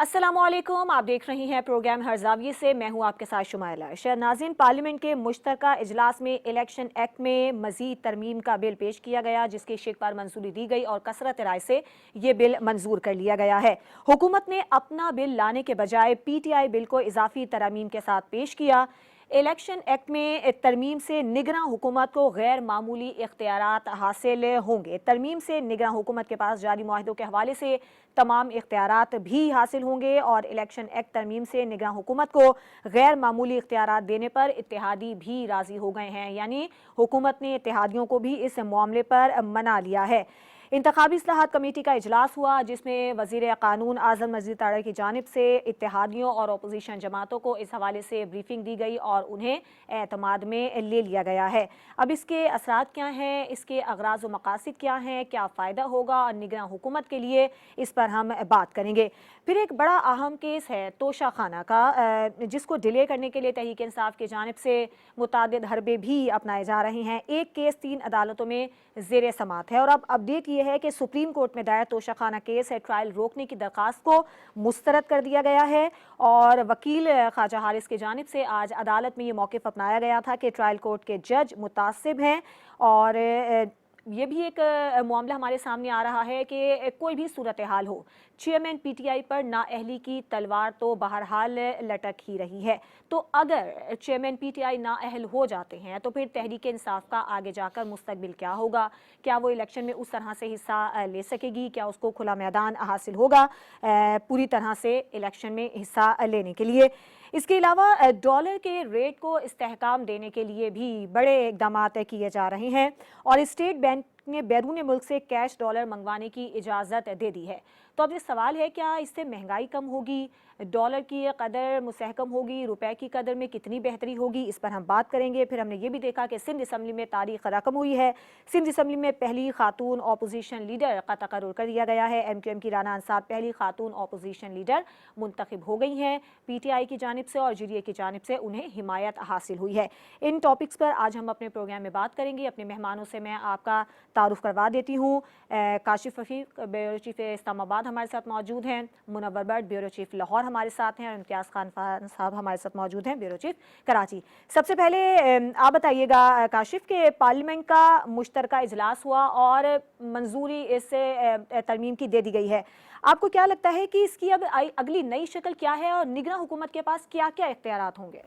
अस्सलाम वालेकुम, आप देख रही हैं प्रोग्राम हर ज़ाविये से। मैं हूं आपके साथ शुमाइला। नाज़रीन, पार्लियामेंट के मुश्तरका इजलास में इलेक्शन एक्ट में मज़ीद तरमीम का बिल पेश किया गया, जिसकी शिक पर मंजूरी दी गई और कसरत राय से ये बिल मंजूर कर लिया गया है। हुकूमत ने अपना बिल लाने के बजाय PTI बिल को इजाफी तरमीम के साथ पेश किया। इलेक्शन एक्ट में तरमीम से निगरां हुकूमत को गैर मामूली इख्तियारात हासिल होंगे। तरमीम से निगरां हुकूमत के पास जारी मुआहदों के हवाले से तमाम इख्तियारात भी हासिल होंगे और इलेक्शन एक्ट तरमीम से निगरां हुकूमत को गैर मामूली इख्तियारात देने पर इत्तेहादी भी राजी हो गए हैं, यानी हुकूमत ने इत्तेहादियों को भी इस मामले पर मना लिया है। इंतखाबी इस्लाहात कमेटी का इजलास हुआ, जिसमें वज़ीर कानून आज़म मजीद तारड़ की जानिब से इत्तेहादियों और अपोजिशन जमातों को इस हवाले से ब्रीफिंग दी गई और उन्हें एतमाद में ले लिया गया है। अब इसके असरात क्या हैं, इसके अगराज़ व मकासद क्या हैं, क्या फ़ायदा होगा और निगरां हुकूमत के लिए, इस पर हम बात करेंगे। फिर एक बड़ा अहम केस है तोशा खाना का, जिसको डिले करने के लिए तहरीक इंसाफ की जानिब से मुतादिद हरबे भी अपनाए जा रहे हैं। एक केस 3 अदालतों में ज़ेर समात है और अब अपडेट ये है कि सुप्रीम कोर्ट में दायर तोशा खाना केस है ट्रायल रोकने की दरख्वास्त को मुस्तरद कर दिया गया है और वकील ख्वाजा हारिस की जानिब से आज अदालत में ये मौक़िफ़ अपनाया गया था कि ट्रायल कोर्ट के जज मुतासिब हैं और ये भी एक मामला हमारे सामने आ रहा है कि कोई भी सूरत हाल हो, चेयरमैन PTI पर नाअहली की तलवार तो बहरहाल लटक ही रही है। तो अगर चेयरमैन PTI नाअहल हो जाते हैं तो फिर तहरीक इंसाफ का आगे जाकर मुस्तकबिल क्या होगा? क्या वो इलेक्शन में उस तरह से हिस्सा ले सकेगी? क्या उसको खुला मैदान हासिल होगा पूरी तरह से इलेक्शन में हिस्सा लेने के लिए? इसके अलावा डॉलर के रेट को इस्तेहकाम देने के लिए भी बड़े इक़दाम किए जा रहे हैं और स्टेट बैंक ने बैरून मुल्क से कैश डॉलर मंगवाने की इजाज़त दे दी है। तो अब ये सवाल है, क्या इससे महंगाई कम होगी, डॉलर की कदर मुस्तहकम होगी, रुपए की कदर में कितनी बेहतरी होगी, इस पर हम बात करेंगे। फिर हमने ये भी देखा कि सिंध असम्बली में तारीख रकम हुई है। सिंध असम्बली में पहली खातून अपोजिशन लीडर का तकर्रुर कर दिया गया है। MQM की राना अंसार पहली खातून अपोजिशन लीडर मुंतखब हो गई हैं। PTI की जानिब से और GDA की जानिब से उन्हें हिमायत हासिल हुई है। इन टॉपिक्स पर आज हम अपने प्रोग्राम में बात करेंगे। अपने मेहमानों से मैं आपका तारुफ करवा देती हूँ। काशिफ रफीक ब्यूरो चीफ इस्लामाबाद हमारे साथ मौजूद हैं, मुनव्वर बट ब्यूरो चीफ लाहौर हमारे साथ हैं और इम्तियाज़ खान साहब हमारे साथ मौजूद हैं, ब्यूरो चीफ कराची। सबसे पहले आप बताइएगा काशिफ के पार्लियामेंट का मुश्तरका इजलास हुआ और मंजूरी इस तरमीम की दे दी गई है। आपको क्या लगता है कि इसकी अब अगली नई शक्ल क्या है और निगरां हुकूमत के पास क्या क्या इख्तियारात होंगे?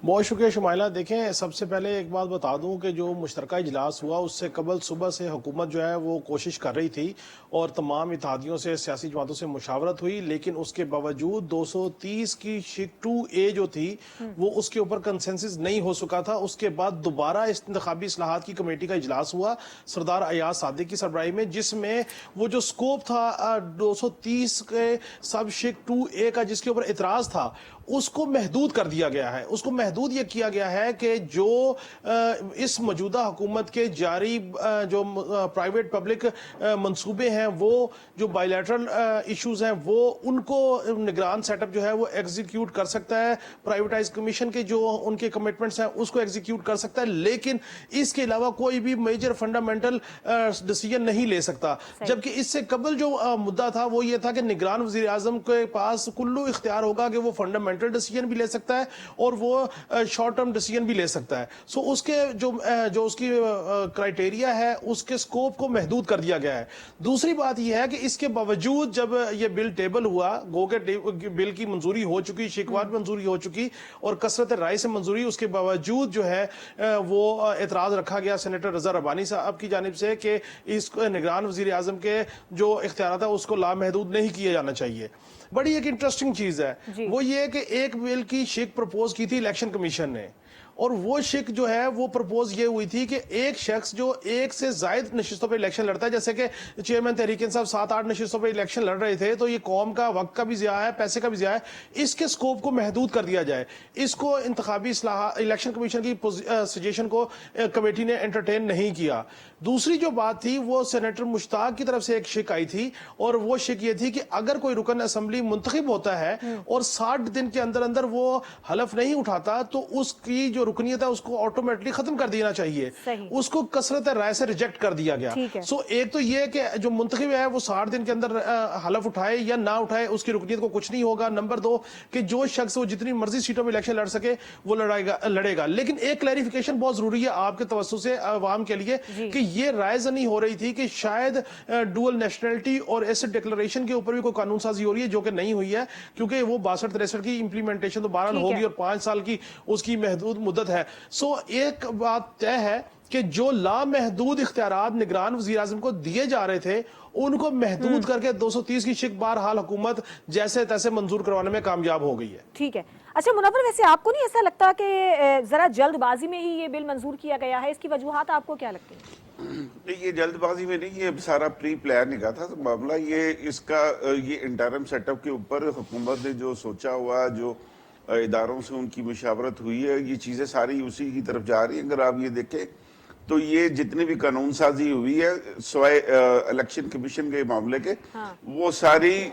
बहुत शुक्रिया शुमाइला। देखें, सबसे पहले एक बात बता दूं कि जो मुश्तरका इजलास हुआ उससे कबल सुबह से हुकूमत जो है वो कोशिश कर रही थी और तमाम इत्तेहादियों से, सियासी जमातों से मुशावरत हुई, लेकिन उसके बावजूद 230 की शिक 2A जो थी वो उसके ऊपर कंसेंसस नहीं हो सका था। उसके बाद दोबारा इंतखाबी इस्लाहात की कमेटी का इजलास हुआ सरदार अयाज सादिक की सरबराही में, जिसमें वो जो स्कोप था 230 के सब शिक 2A का जिसके ऊपर इतराज था उसको महदूद कर दिया गया है। उसको महदूद ये किया गया है कि जो इस मौजूदा हुकूमत के जारी जो प्राइवेट पब्लिक मंसूबे हैं, वो जो बायलैटरल इश्यूज हैं, वो उनको निगरान सेटअप जो है वो एग्जीक्यूट कर सकता है। प्राइवेटाइज कमीशन के जो उनके कमिटमेंट्स हैं उसको एग्जीक्यूट कर सकता है, लेकिन इसके अलावा कोई भी मेजर फंडामेंटल डिसीजन नहीं ले सकता। जबकि इससे कबल जो मुद्दा था वो ये था कि निगरान वजीर आजम के पास कुल्लू इख्तियार होगा कि वो फंडामेंटल डिसीजन भी ले सकता है और वो शॉर्ट टर्म डिसीजन भी ले सकता है। सो उसके जो उसकी क्राइटेरिया है उसके स्कोप को महदूद कर दिया गया है। दूसरी बात यह है कि इसके बावजूद जब ये बिल टेबल हुआ, गो के बिल की मंजूरी हो चुकी, शिकवात मंजूरी हो चुकी और कसरत राय से मंजूरी, उसके बावजूद जो है वो एतराज रखा गया सेनेटर रजा रब्बानी साहब की जानिब से कि इस निगरान वजीर आजम के जो इख्तियार है उसको लामहदूद नहीं किया जाना चाहिए। बड़ी एक इंटरेस्टिंग चीज है वो ये कि एक बिल की शिक प्रपोज की थी इलेक्शन कमीशन ने और वो शिक जो है वो प्रपोज ये हुई थी कि एक शख्स जो एक से ज्यादा नशिस्तों पर इलेक्शन लड़ता है, जैसे कि चेयरमैन तहरीक इंसाफ 7-8 नशिस्तों पर इलेक्शन लड़ रहे थे, तो ये कौम का वक्त का भी ज़िया है, पैसे का भी ज़िया है, इसके स्कोप को महदूद कर दिया जाए। इसको इंतखाबी इलेक्शन कमीशन की सजेशन को कमेटी ने एंटरटेन नहीं किया। दूसरी जो बात थी वो सेनेटर मुश्ताक की तरफ से एक शिक आई थी और वो शिक ये थी कि अगर कोई रुकन असम्बली मुंतखब होता है और 60 दिन के अंदर अंदर वो हलफ नहीं उठाता तो उसकी जो رکنیت ہے اس کو آٹومیٹکلی ختم کر دینا چاہیے. اس کو کثرت رائے سے ریجیکٹ کر دیا گیا. سو ایک تو یہ کہ جو منتخب ہے وہ 60 دن کے اندر حلف اٹھائے یا نہ اٹھائے اس کی رکنیت کو کچھ نہیں ہوگا. نمبر 2 کہ جو شخص وہ جتنی مرضی سیٹوں پہ الیکشن لڑ سکے وہ لڑے گا. لیکن ایک کلیریفیکیشن بہت ضروری ہے آپ کے توسط سے عوام کے لیے کہ یہ رائے زنی ہو رہی تھی کہ شاید ڈوئل نیشنلٹی اور ایسڈ ڈکلریشن کے اوپر بھی کوئی قانون سازی ہو رہی ہے, جو کہ نہیں ہوئی ہے کیونکہ وہ 62-63 کی امپلیمنٹیشن تو بہرحال ہوگی اور 5 سال کی اس کی محدود مدت ہے. سو ایک بات طے ہے کہ جو لامحدود اختیارات نگران وزیر اعظم کو دیے جا رہے تھے ان کو محدود کر کے 230 کی شک بہرحال حکومت جیسے تیسے منظور کروانے میں کامیاب ہو گئی ہے. ٹھیک ہے. اچھا منور, ویسے آپ کو نہیں ایسا لگتا کہ ذرا جلد بازی میں ہی یہ بل منظور کیا گیا ہے؟ اس کی وجوہات آپ کو کیا لگتی ہیں؟ یہ جلد بازی میں نہیں, یہ سارا پری پلان نکا تھا معاملہ. یہ اس کا یہ انٹرم سیٹ اپ کے اوپر حکومت نے جو سوچا ہوا, جو اداروں سے ان کی مشاورت ہوئی ہے, یہ چیزیں ساری اسی کی طرف جا رہی ہیں. اگر آپ یہ دیکھیں تو یہ جتنی بھی قانون سازی ہوئی ہے سوائے الیکشن کمیشن کے معاملے کے, وہ ساری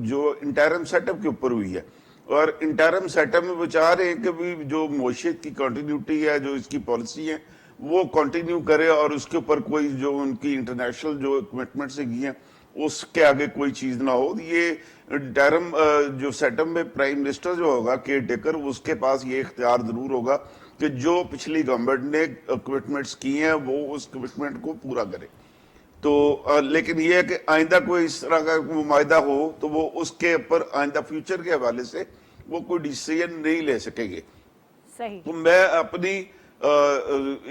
جو انٹرم سیٹ اپ کے اوپر ہوئی ہے. اور انٹرم سیٹ اپ میں وہ چاہ رہے ہیں کہ بھی جو معیشت کی کنٹینیوٹی ہے, جو اس کی پالیسی ہے وہ کنٹینیو کرے اور اس کے اوپر کوئی جو ان کی انٹرنیشنل جو کمٹمنٹ سے کی ہیں اس کے آگے کوئی چیز نہ ہو. یہ انٹرم جو سیٹ اپ میں پرائم منسٹر جو ہوگا کیئر ٹیکر, اس کے پاس یہ اختیار ضرور ہوگا کہ جو پچھلی گورنمنٹ نے کمٹمنٹس کی ہیں وہ اس کمٹمنٹ کو پورا کرے. تو لیکن یہ ہے کہ آئندہ کوئی اس طرح کا معاہدہ ہو تو وہ اس کے اوپر آئندہ فیوچر کے حوالے سے وہ کوئی ڈیسیژن نہیں لے سکیں گے. تو میں اپنی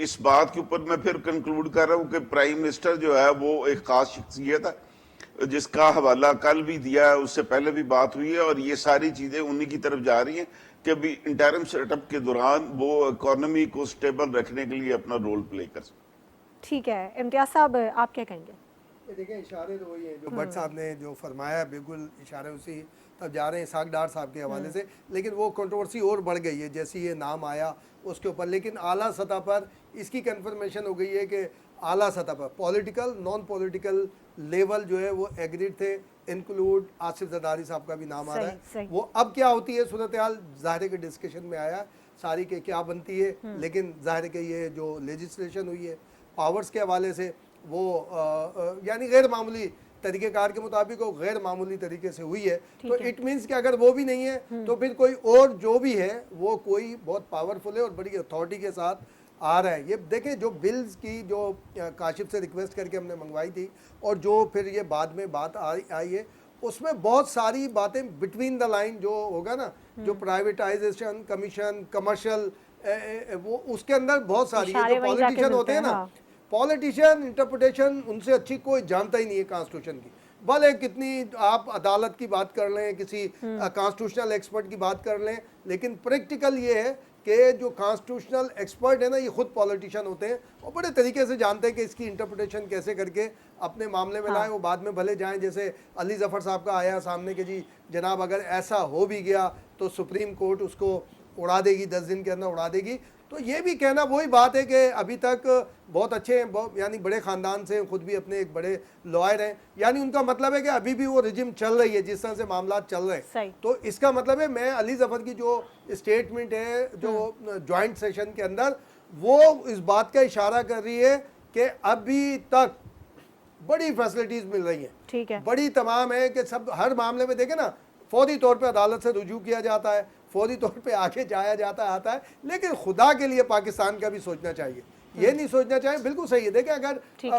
اس بات کے اوپر میں پھر کنکلوڈ کر رہا ہوں کہ پرائم منسٹر جو ہے وہ ایک خاص شخصیت ہے جس کا حوالہ کل بھی دیا ہے, اس سے پہلے بھی بات ہوئی ہے, اور یہ ساری چیزیں انہی کی طرف جا رہی ہیں کہ ابھی انٹرم سیٹ اپ کے دوران وہ اکانومی کو سٹیبل رکھنے کے لیے اپنا رول پلے کر سکتے. ٹھیک ہے. امتیاز صاحب آپ کیا کہیں گے؟ دیکھیں اشارے تو وہی ہیں جو بٹ صاحب نے جو فرمایا, بالکل اشارے اسی تب جا رہے ہیں اسحاق ڈار صاحب کے حوالے سے. لیکن وہ کنٹروورسی اور بڑھ گئی ہے جیسے یہ نام آیا اس کے اوپر. لیکن اعلیٰ سطح پر اس کی کنفرمیشن ہو گئی ہے کہ اعلیٰ سطح پر پولیٹیکل نان پولیٹیکل لیول جو ہے وہ ایگریڈ تھے, انکلوڈ آصف زرداری صاحب کا بھی نام آ رہا ہے. وہ اب کیا ہوتی ہے صورتحال ظاہر کے ڈسکشن میں آیا ساری کہ کیا بنتی ہے. لیکن ظاہر کہ یہ جو لیجسلیشن ہوئی ہے پاورز کے حوالے سے وہ یعنی غیر معمولی طریقہ کار کے مطابق وہ غیر معمولی طریقے سے ہوئی ہے. تو اٹ مینس کہ اگر وہ بھی نہیں ہے تو پھر کوئی اور جو بھی ہے وہ کوئی بہت پاورفل ہے اور بڑی اتھارٹی کے ساتھ آ رہا ہے. یہ دیکھیں جو بلز کی جو کاشف سے ریکویسٹ کر کے ہم نے منگوائی تھی اور جو پھر یہ بعد میں بات آئی ہے اس میں بہت ساری باتیں بٹوین دا لائن جو ہوگا نا, جو پرائیویٹائزیشن کمیشن کمرشل وہ اس کے اندر بہت ساری جو پالیٹیشین ہوتے ہیں نا, پالیٹیشین انٹرپریٹیشن ان سے اچھی کوئی جانتا ہی نہیں ہے کانسٹیٹیوشن کی. بھلے کتنی آپ عدالت کی بات کر لیں, کسی کانسٹیٹیوشنل ایکسپرٹ کی بات کر لیں, لیکن پریکٹیکل یہ ہے کہ جو کانسٹیٹیوشنل ایکسپرٹ ہے نا یہ خود پالیٹیشین ہوتے ہیں اور بڑے طریقے سے جانتے ہیں کہ اس کی انٹرپریٹیشن کیسے کر کے اپنے معاملے میں لائیں. وہ بعد میں بھلے جائیں جیسے علی ظفر صاحب کا آیا سامنے کہ جی جناب اگر ایسا ہو بھی گیا تو سپریم کورٹ اس کو اڑا دے گی, 10 دن کے اندر اڑا دے گی. تو یہ بھی کہنا وہی بات ہے کہ ابھی تک بہت اچھے ہیں, یعنی بڑے خاندان سے, خود بھی اپنے ایک بڑے لائر ہیں, یعنی ان کا مطلب ہے کہ ابھی بھی وہ رجم چل رہی ہے جس طرح سے معاملات چل رہے ہیں. تو اس کا مطلب ہے میں علی ظفر کی جو اسٹیٹمنٹ ہے جو جوائنٹ سیشن کے اندر وہ اس بات کا اشارہ کر رہی ہے کہ ابھی تک بڑی فیسلٹیز مل رہی ہیں, بڑی تمام ہے کہ سب ہر معاملے میں دیکھیں نا فوری طور پہ عدالت سے رجوع کیا جاتا ہے, فوری طور پہ آگے جایا جاتا آتا ہے. لیکن خدا کے لیے پاکستان کا بھی سوچنا چاہیے, یہ نہیں سوچنا چاہیے. بالکل صحیح ہے, دیکھیں اگر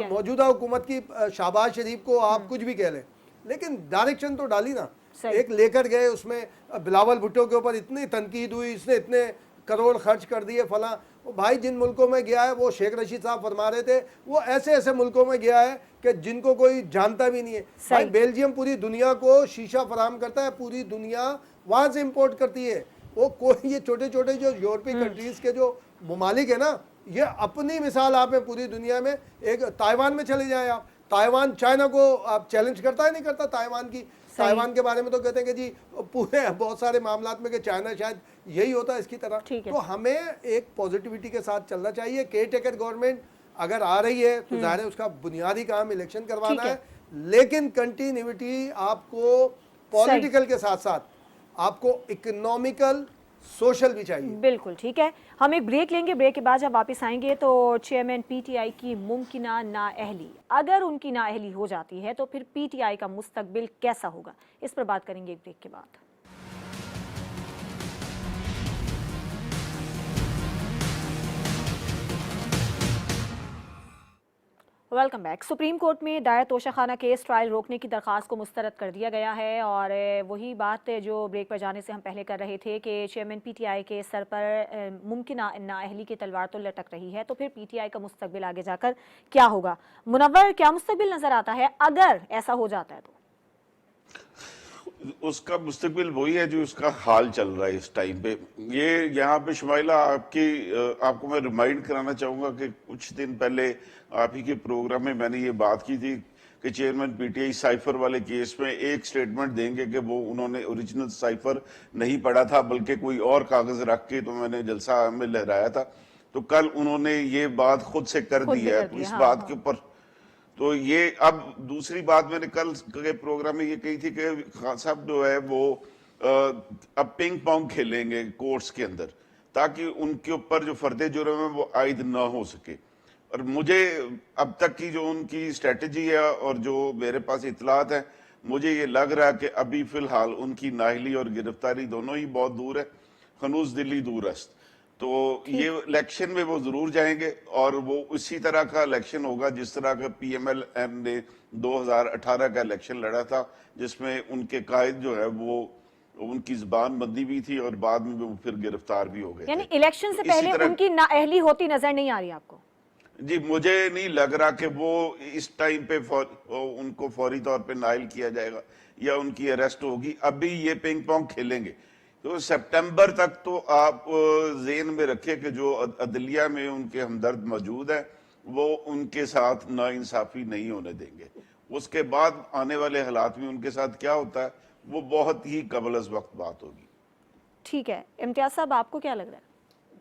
موجودہ حکومت کی شہباز شریف کو آپ کچھ بھی کہہ لیں لیکن ڈائریکشن تو ڈالی نا, ایک لے کر گئے, اس میں بلاول بھٹو کے اوپر اتنی تنقید ہوئی, اس نے اتنے کروڑ خرچ کر دیے فلاں. بھائی جن ملکوں میں گیا ہے وہ شیخ رشید صاحب فرما رہے تھے وہ ایسے ایسے ملکوں میں گیا ہے کہ جن کو کوئی جانتا بھی نہیں ہے. بھائی بیلجیم پوری دنیا کو شیشہ فراہم کرتا ہے, پوری دنیا وہاں سے امپورٹ کرتی ہے. وہ کوئی یہ چھوٹے چھوٹے جو یورپی کنٹریز کے جو ممالک ہیں نا یہ اپنی مثال آپ ہیں پوری دنیا میں. ایک تائیوان میں چلے جائیں آپ, تائیوان چائنا کو آپ چیلنج کرتا ہے نہیں کرتا تائیوان کی, تائیوان کے بارے میں تو کہتے ہیں کہ جی پورے بہت سارے معاملات میں کہ چائنا شاید یہی ہوتا ہے اس کی طرح. تو ہمیں ایک پازیٹیوٹی کے ساتھ چلنا چاہیے. کیئر ٹیکر گورنمنٹ اگر آ رہی ہے تو ظاہر ہے اس کا بنیادی کام الیکشن کروانا ہے, لیکن کنٹینیوٹی آپ کو پولیٹیکل کے ساتھ ساتھ آپ کو اکنامیکل सोशल भी चाहिए। बिल्कुल ठीक है, हम एक ब्रेक लेंगे, ब्रेक के बाद जब वापस आएंगे तो चेयरमैन पीटीआई की मुमकिना नाअहली, अगर उनकी नाअहली हो जाती है तो फिर पीटीआई का मुस्तकबिल कैसा होगा, इस पर बात करेंगे एक ब्रेक के बाद। Welcome back. सुप्रीम कोर्ट में दायर तोशाखाना केस ट्रायल रोकने की दरख्वास्त को मुस्तरद कर दिया गया है और वही बात जो ब्रेक पर जाने से हम पहले कर रहे थे कि चेयरमैन पीटीआई के सर पर मुमकिना नाअहली की तलवार तो लटक रही है, तो फिर पीटीआई का मुस्तकबिल आगे जाकर क्या होगा? मुनव्वर, क्या मुस्तकबिल नजर आता है अगर ऐसा हो जाता है तो? उसका मुस्तकबिल वही है जो उसका हाल चल रहा है इस टाइम पे। ये यहाँ पे शुमाइला आपको मैं रिमाइंड कराना चाहूंगा कि कुछ दिन पहले आप ही के प्रोग्राम में मैंने ये बात की थी कि चेयरमैन पीटीआई साइफर वाले केस में एक स्टेटमेंट देंगे कि वो उन्होंने ओरिजिनल साइफर नहीं पढ़ा था बल्कि कोई और कागज रख के, तो मैंने जलसा में लहराया था। तो कल उन्होंने ये बात खुद से कर दी है। तो इस बात के ऊपर तो ये अब दूसरी बात मैंने कल के प्रोग्राम में ये कही थी कि खान साहब जो है वो अब पिंग पोंग खेलेंगे कोर्ट्स के अंदर ताकि उनके ऊपर जो फर्दे जुर्म है वो आयद ना हो सके। और मुझे अब तक की जो उनकी स्ट्रेटजी है और जो मेरे पास इतलात है, मुझे ये लग रहा है कि अभी फिलहाल उनकी नाअहली और गिरफ्तारी दोनों ही बहुत दूर है, हनूज दिल्ली दूरस्त। तो ये इलेक्शन में वो जरूर जाएंगे और वो उसी तरह का इलेक्शन होगा जिस तरह का पीएमएल-एन ने 2018 का इलेक्शन लड़ा था, जिसमें उनके कायद जो है वो उनकी जुबान बंदी भी थी और बाद में वो फिर गिरफ्तार भी हो गए। यानी इलेक्शन से पहले उनकी नाअहली होती नजर नहीं आ रही आपको? जी, मुझे नहीं लग रहा कि वो इस टाइम पे उनको फौरी तौर पे नाइल किया जाएगा या उनकी अरेस्ट होगी। अभी ये पिंग पोंग खेलेंगे तो सितंबर तक तो आप ज़हन में रखें कि जो अदलिया में उनके हमदर्द मौजूद है वो उनके साथ नाइंसाफी नहीं होने देंगे। उसके बाद आने वाले हालात में उनके साथ क्या होता है वो बहुत ही कबल अज़ वक्त बात होगी। ठीक है, इम्तियाज साहब आपको क्या लग रहा है?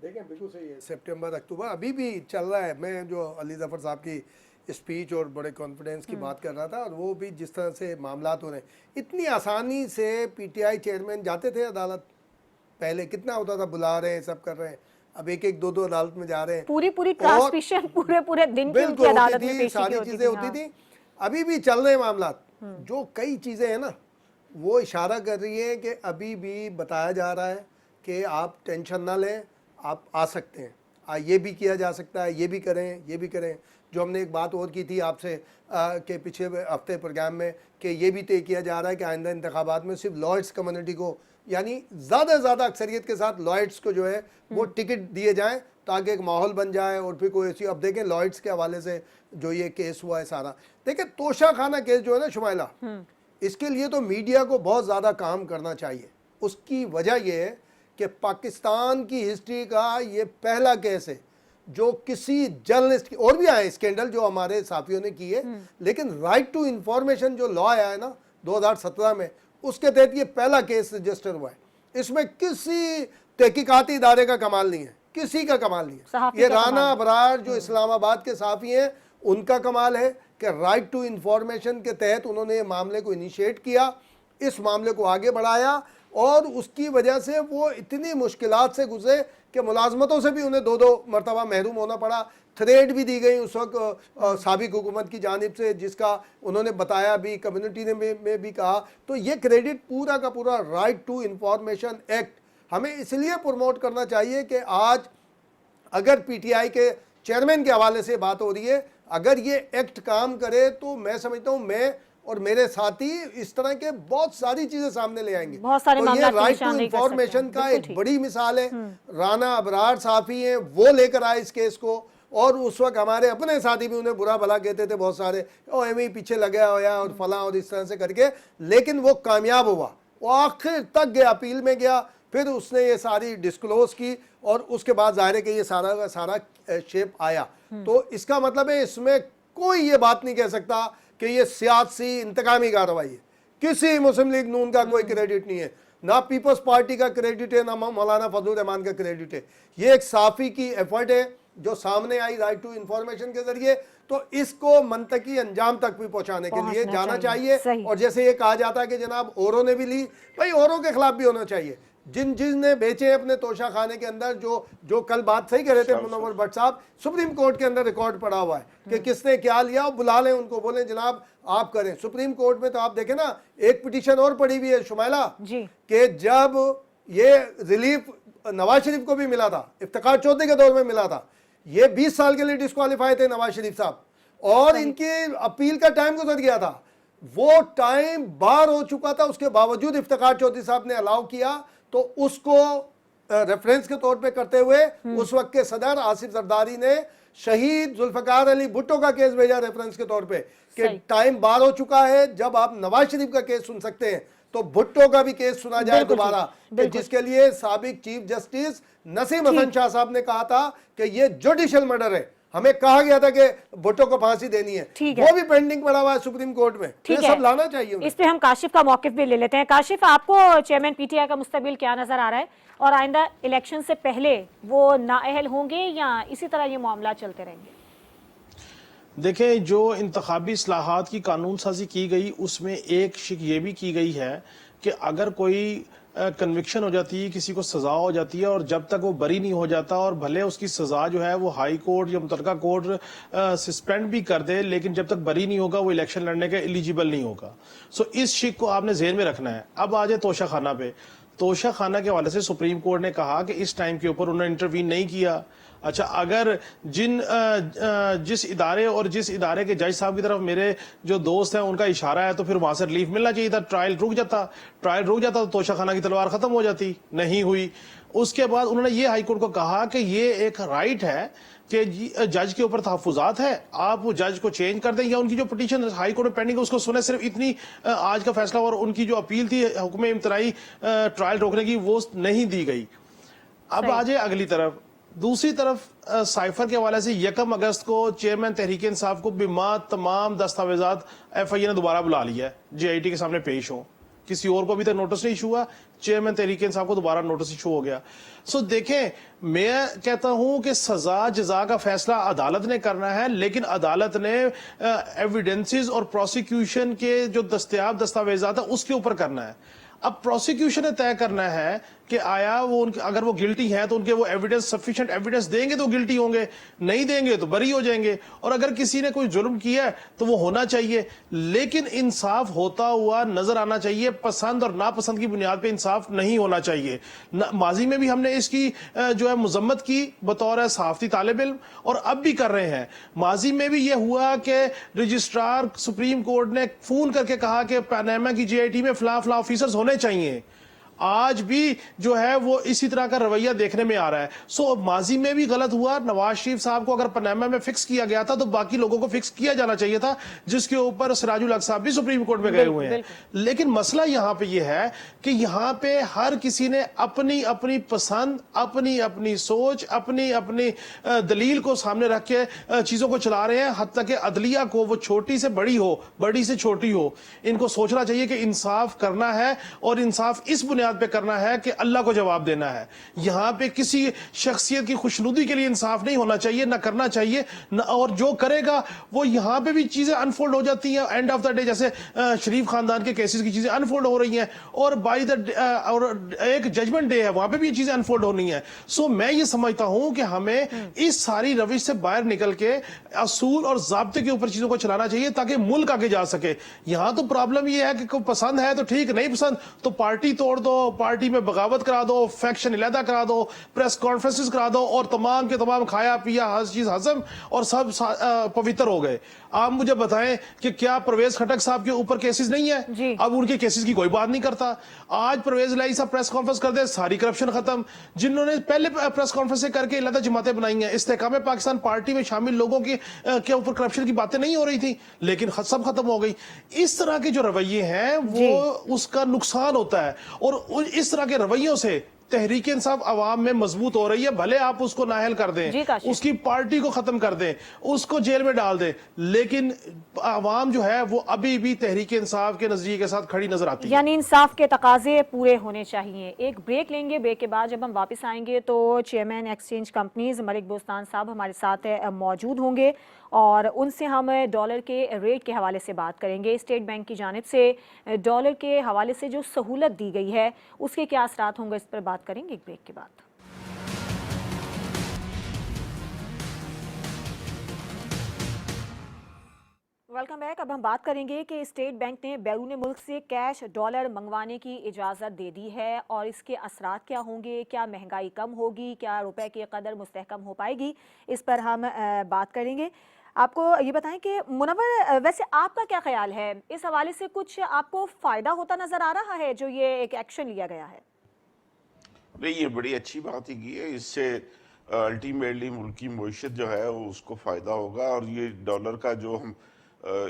देखें, बिल्कुल सही है, सितंबर अक्टूबर अभी भी चल रहा है। मैं जो अली ज़फ़र साहब की स्पीच और बड़े कॉन्फिडेंस की बात कर रहा था, और वो भी जिस तरह से मामलात हो रहे हैं, इतनी आसानी से पीटीआई चेयरमैन जाते थे अदालत। पहले कितना होता था, बुला रहे हैं, सब कर रहे हैं, अब एक एक दो दो अदालत में जा रहे हैं, पूरी ट्रांसमिशन पूरे दिन की उनकी अदालत में पेशी सारी चीजें होती थी। अभी भी चल रहे मामलात, जो कई चीजें हैं ना वो इशारा कर रही है कि अभी भी बताया जा रहा है कि आप टेंशन ना लें, आप आ सकते हैं, ये भी किया जा सकता है, ये भी करें, ये भी करें। जो हमने एक बात और की थी आपसे कि पिछले हफ्ते प्रोग्राम में कि ये भी तय किया जा रहा है कि आइंदा इंतखाबात में सिर्फ लॉयड्स कम्युनिटी को, यानी ज़्यादा से ज़्यादा अक्सरियत के साथ लॉयड्स को जो है वो टिकट दिए जाएं ताकि एक माहौल बन जाए और फिर कोई ऐसी। अब देखें लॉयड्स के हवाले से जो ये केस हुआ है सारा, देखें तोशाखाना केस जो है ना शुमाइला, इसके लिए तो मीडिया को बहुत ज़्यादा काम करना चाहिए। उसकी वजह यह है कि पाकिस्तान की हिस्ट्री का ये पहला केस है जो किसी जर्नलिस्ट की, और भी आए स्कैंडल जो हमारे साथियों ने किए, लेकिन राइट टू इंफॉर्मेशन जो लॉ आया है ना 2017 में, उसके तहत ये पहला केस रजिस्टर हुआ है। इसमें किसी तहकीकाती इदारे का कमाल नहीं है, किसी का कमाल नहीं है। ये राना अबरार जो इस्लामाबाद के सहाफ़ी हैं उनका कमाल है कि राइट टू इंफॉर्मेशन के तहत उन्होंने मामले को इनिशिएट किया, इस मामले को आगे बढ़ाया, और उसकी वजह से वो इतनी मुश्किलात से गुजरे कि मुलाजमतों से भी उन्हें 2-2 मरतबा महरूम होना पड़ा। थ्रेड भी दी गई उस वक्त साबिक हुकूमत की जानिब से, जिसका उन्होंने बताया भी, कम्युनिटी ने में भी कहा। तो ये क्रेडिट पूरा का पूरा राइट टू इंफॉर्मेशन एक्ट हमें इसलिए प्रमोट करना चाहिए कि आज अगर पीटीआई के चेयरमैन के हवाले से बात हो रही है, अगर ये एक्ट काम करे तो मैं समझता हूँ मैं और मेरे साथी इस तरह के बहुत सारी चीजें सामने ले आएंगे। बहुत सारे तो ये राइट टू इंफॉर्मेशन का एक बड़ी मिसाल है। राना अबरार साफी हैं, वो लेकर आए इस केस को, और उस वक्त हमारे अपने साथी भी उन्हें बुरा भला कहते थे बहुत सारे, और एम पीछे लगा हुआ और फला और इस तरह से करके, लेकिन वो कामयाब हुआ, वो आखिर तक गया, अपील में गया, फिर उसने ये सारी डिस्क्लोज की, और उसके बाद जाहिर है कि ये सारा का सारा शेप आया। तो इसका मतलब है इसमें कोई ये बात नहीं कह सकता कि ये सियासी इंतकामी कार्रवाई है। किसी मुस्लिम लीग नून का कोई क्रेडिट नहीं है, ना पीपल्स पार्टी का क्रेडिट है, ना मौलाना फजलुर रहमान का क्रेडिट है। ये एक साफी की एफर्ट है जो सामने आई राइट टू इंफॉर्मेशन के जरिए। तो इसको मंतकी अंजाम तक भी पहुंचाने के लिए जाना चाहिए। और जैसे ये कहा जाता है कि जनाब औरों ने भी ली, भाई औरों के खिलाफ भी होना चाहिए। جن نے بیچے اپنے توشہ خانے کے اندر, جو کل بات صحیح کہہ رہے تھے منور بٹ صاحب, سپریم کورٹ کے اندر ریکارڈ پڑا ہوا ہے کہ کس نے کیا لیا, بلا لیں ان کو, بولیں جناب آپ کریں. سپریم کورٹ میں تو آپ دیکھیں نا, ایک پٹیشن اور پڑی ہوئی ہے شمائلہ, کہ جب یہ ریلیف نواز شریف کو بھی ملا تھا, افتخار چودھری کے دور میں ملا تھا, یہ 20 سال کے لیے ڈسکوالیفائی تھے نواز شریف صاحب, اور ان کی اپیل کا ٹائم گزر گیا تھا, وہ ٹائم بار ہو چکا تھا, اس کے باوجود افتخار چودھری صاحب نے الاؤ کیا, تو اس کو ریفرنس کے طور پہ کرتے ہوئے اس وقت کے صدر آصف زرداری نے شہید ذوالفقار علی بھٹو کا کیس بھیجا ریفرنس کے طور پہ کہ ٹائم بار ہو چکا ہے, جب آپ نواز شریف کا کیس سن سکتے ہیں تو بھٹو کا بھی کیس سنا جائے دوبارہ, جس کے لیے سابق چیف جسٹس نسیم حسن شاہ صاحب نے کہا تھا کہ یہ جوڈیشل مرڈر ہے, ہمیں کہا گیا تھا کہ بھٹو کو پھانسی دینی ہے, وہ بھی پینڈنگ پڑا ہوا ہے سپریم کورٹ میں. یہ سب لانا چاہیے. اس پہ ہم کاشف کا موقف بھی لے لیتے ہیں. کاشف, آپ کو چیئرمین پی ٹی آئی کا مستقبل کیا نظر آ رہا ہے, اور آئندہ الیکشن سے پہلے وہ نااہل ہوں گے یا اسی طرح یہ معاملات چلتے رہیں گے؟ دیکھیں, جو انتخابی اصلاحات کی قانون سازی کی گئی اس میں ایک شک یہ بھی کی گئی ہے کہ اگر کوئی کنوکشن ہو جاتی ہے, کسی کو سزا ہو جاتی ہے, اور جب تک وہ بری نہیں ہو جاتا, اور بھلے اس کی سزا جو ہے وہ ہائی کورٹ یا متعلقہ کورٹ سسپینڈ بھی کر دے, لیکن جب تک بری نہیں ہوگا وہ الیکشن لڑنے کے ایلیجیبل نہیں ہوگا. سو اس شک کو آپ نے ذہن میں رکھنا ہے. اب آ جائے توشہ خانہ پہ. توشہ خانہ کے حوالے سے سپریم کورٹ نے کہا کہ اس ٹائم کے اوپر انہوں نے انٹروین نہیں کیا. اچھا, اگر جس ادارے اور جس ادارے کے جج صاحب کی طرف میرے جو دوست ہیں ان کا اشارہ ہے, تو پھر وہاں سے ریلیف ملنا چاہیے تھا, ٹرائل رک جاتا تو توشہ خانہ کی تلوار ختم ہو جاتی, نہیں ہوئی. اس کے بعد انہوں نے یہ ہائی کورٹ کو کہا کہ یہ ایک رائٹ ہے کہ جج کے اوپر تحفظات ہے, آپ وہ جج کو چینج کر دیں, یا ان کی جو پٹیشن ہائی کورٹ میں پینڈنگ ہے اس کو سنیں. صرف اتنی آج کا فیصلہ, اور ان کی جو اپیل تھی حکم امتناعی ٹرائل روکنے کی وہ نہیں دی گئی. اب آ جائے اگلی طرف. دوسری طرف سائفر کے حوالے سے 1 اگست کو چیئرمین تحریک انصاف کو بما تمام دستاویزات ایف آئی اے نے دوبارہ بلا لیا ہے, جے آئی ٹی کے سامنے پیش ہوں. کسی اور کو ابھی تک نوٹس نہیں ایشو ہوا, چیئرمین تحریک انصاف کو دوبارہ نوٹس ایشو ہو گیا. سو دیکھیں, میں کہتا ہوں کہ سزا جزا کا فیصلہ عدالت نے کرنا ہے, لیکن عدالت نے ایویڈنسز اور پروسیکیوشن کے جو دستیاب دستاویزات ہیں اس کے اوپر کرنا ہے. اب پروسیکیوشن نے طے کرنا ہے کہ آیا وہ اگر وہ گلٹی ہیں تو ان کے وہ ایویڈنس سفیشینٹ ایویڈنس دیں گے تو گلٹی ہوں گے, نہیں دیں گے تو بری ہو جائیں گے. اور اگر کسی نے کوئی ظلم کیا ہے تو وہ ہونا چاہیے, لیکن انصاف ہوتا ہوا نظر آنا چاہیے. پسند اور ناپسند کی بنیاد پہ انصاف نہیں ہونا چاہیے. ماضی میں بھی ہم نے اس کی جو ہے مذمت کی بطور صحافتی طالب علم, اور اب بھی کر رہے ہیں. ماضی میں بھی یہ ہوا کہ رجسٹرار سپریم کورٹ نے فون کر کے کہا کہ پاناما کی جے آئی ٹی میں فلاں فلاں آفیسرز ہونے چاہیے. آج بھی جو ہے وہ اسی طرح کا رویہ دیکھنے میں آ رہا ہے. سو ماضی میں بھی غلط ہوا. نواز شریف صاحب کو اگر پاناما میں فکس کیا گیا تھا تو باقی لوگوں کو فکس کیا جانا چاہیے تھا, جس کے اوپر سراج الحق صاحب بھی سپریم کورٹ میں گئے ہوئے ہیں. لیکن مسئلہ یہاں پہ یہ ہے کہ یہاں پہ ہر کسی نے اپنی اپنی پسند, اپنی اپنی سوچ, اپنی اپنی دلیل کو سامنے رکھ کے چیزوں کو چلا رہے ہیں. حتیٰ کہ عدلیہ کو وہ چھوٹی سے بڑی ہو, بڑی سے چھوٹی ہو, ان کو سوچنا چاہیے کہ انصاف کرنا ہے, اور انصاف اس بنیاد پہ کرنا ہے کہ اللہ کو جواب دینا ہے. یہاں پہ کسی شخصیت کی خوشنودی کے لیے انصاف نہیں ہونا چاہیے, نہ کرنا چاہیے, اور جو کرے گا وہ یہاں پہ بھی چیزیں انفولڈ ہو جاتی ہیں اینڈ آف دا ڈے. جیسے شریف خاندان کے کیسز کی چیزیں انفولڈ ہو رہی ہیں, اور بائی دا اور ایک ججمنٹ ڈے ہے وہاں پہ بھی یہ چیزیں انفولڈ ہونی ہیں. سو میں یہ سمجھتا ہوں کہ ہمیں اس ساری روش سے باہر نکل کے اصول اور ضابطے کے اوپر چیزوں کو چلانا چاہیے تاکہ ملک آگے جا سکے. یہاں تو پرابلم یہ ہے کہ کوئی پسند ہے تو ٹھیک, نہیں پسند تو پارٹی توڑ دو, پارٹی میں بغاوت کرا دو, فیکشن علیحدہ کرا دو, پریس کانفرنسز کرا دو, اور تمام کے تمام کھایا پیا ہر چیز ہضم اور سب پوتر ہو گئے. آپ مجھے بتائیں کہ کیا پرویز خٹک صاحب کے اوپر کیسز نہیں ہیں؟ اب ان کے کیسز کی کوئی بات نہیں کرتا. آج پرویز الہی صاحب پریس کانفرنس کر دے, ساری کرپشن ختم. جنہوں نے پہلے پریس کانفرنس کر کے علیحدہ جماعتیں بنائی ہیں, استحکام پاکستان پارٹی میں شامل لوگوں کے اوپر کرپشن کی باتیں نہیں ہو رہی تھی, لیکن سب ختم ہو گئی. اس طرح کے جو رویے ہیں وہ اس کا نقصان ہوتا ہے, اور اس طرح کے رویوں سے तहरीक इंसाफ अवाम में मजबूत हो रही है, भले आप उसको नाअहल कर जी दें, काशिफ। उसकी पार्टी को खत्म कर दें, उसको जेल में डाल दें, लेकिन अवाम जो है वो अभी भी तहरीक इंसाफ के नजरिए के साथ खड़ी नजर आती है। यानी इंसाफ के तकाजे पूरे होने चाहिए। एक ब्रेक लेंगे, ब्रेक के बाद जब हम वापस आएंगे तो chairman exchange companies Malik Bostan साहब हमारे साथ मौजूद होंगे और उनसे हम डॉलर के रेट के हवाले से बात करेंगे। स्टेट बैंक की जानिब से डॉलर के हवाले से जो सहूलत दी गई है उसके क्या असरात होंगे, इस पर बात करेंगे एक ब्रेक के बाद। Welcome back. अब हम बात करेंगे कि स्टेट बैंक ने बैरून मुल्क से कैश डॉलर मंगवाने की इजाज़त दे दी है और इसके असरात क्या होंगे, क्या महंगाई कम होगी, क्या रुपए की कदर मुस्तहकम हो पाएगी, इस पर हम बात करेंगे। आपको ये बताएं कि मुनव्वर, वैसे आपका क्या ख्याल है इस हवाले से, कुछ आपको फ़ायदा होता नज़र आ रहा है जो ये एक एक्शन लिया गया है? नहीं, ये बड़ी अच्छी बात ही की है। इससे अल्टीमेटली मुल्क की मईशत जो है वो उसको फ़ायदा होगा, और ये डॉलर का जो हम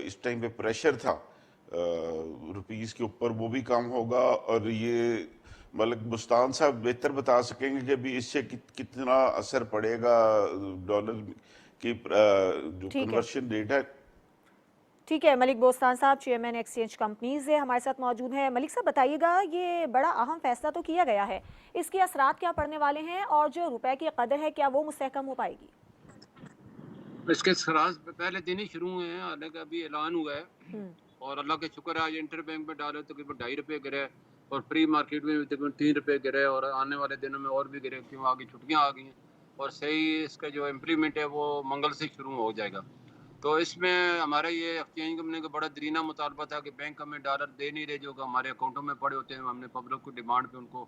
इस टाइम पे प्रेशर था रुपीस के ऊपर, वो भी कम होगा। और ये मलिक बुस्तान साहब बेहतर बता सकेंगे कि भी इससे कितना असर पड़ेगा डॉलर की जो ठीक है, कन्वर्शन रेट है। ठीक है। मलिक बोस्तान साहब चेयरमैन एक्सचेंज कंपनीज से हमारे साथ मौजूद हैं। मलिक साहब बताइएगा, ये बड़ा अहम फैसला तो किया गया है, इसके असरात क्या पड़ने वाले हैं और जो रुपए की कदर है क्या वो मुस्तहकम हो पाएगी? इसके खराज पहले दिन ही शुरू हुए हैं, हालांकि अभी ऐलान हुआ है और अल्लाह के शुक्र है आज इंटर बैंक में डाले तकरीबन 2.5 रुपये गिरे और प्री मार्केट में भी तकरीबन 3 रुपये गिरे और आने वाले दिनों में और भी गिरे, क्यों आगे छुट्टियां आ गई हैं और सही इसका जो इम्प्लीमेंट है वो मंगल से शुरू हो जाएगा। तो इसमें हमारा ये एक्सचेंज कंपनी का बड़ा दरीना मुतालबा था कि बैंक हमें डॉलर दे नहीं रहे जो कि हमारे अकाउंटों में पड़े होते हैं, हमने पब्लिक को डिमांड पे उनको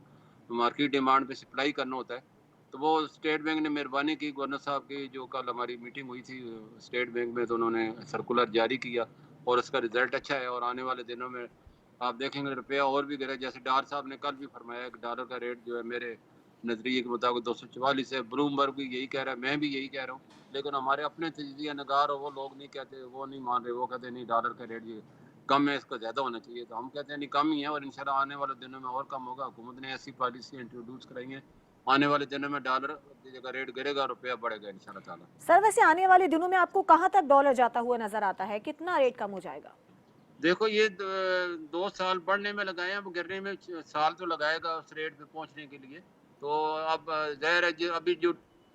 मार्केट डिमांड पे सप्लाई करना होता है। तो वो स्टेट बैंक ने मेहरबानी की, गवर्नर साहब की जो कल हमारी मीटिंग हुई थी स्टेट बैंक में, तो उन्होंने सर्कुलर जारी किया और उसका रिजल्ट अच्छा है। और आने वाले दिनों में आप देखेंगे रुपया और भी गिरा, जैसे डार साहब ने कल भी फरमाया कि डॉलर का रेट जो है मेरे नज़रिए के मुताबिक 244 है, ब्लूमबर्ग भी यही कह रहा है, मैं भी यही कह रहा हूँ, लेकिन हमारे अपने तजिया नगार और वो लोग नहीं कहते, वो नहीं मान रहे, वो कहते नहीं डॉलर का रेट ये कम है, इसका ज़्यादा होना चाहिए। तो हम कहते हैं नहीं कम ही है और इंशाल्लाह आने वाले दिनों में और कम होगा। हुकूमत ने ऐसी पॉलिसी इंट्रोड्यूस कराई है, आने वाले दिनों में डॉलर की जगह रेट गिरेगा, रुपया बढ़ेगा इंशाल्लाह ताला। सर वैसे आने वाले दिनों में आपको कहाँ तक डॉलर जाता हुआ नजर आता है, कितना रेट कम हो जाएगा? देखो ये 2 साल बढ़ने में लगाए हैं, अब गिरने में साल तो लगाएगा उस रेट पे पहुंचने के लिए। तो अब जाहिर है जो अभी जो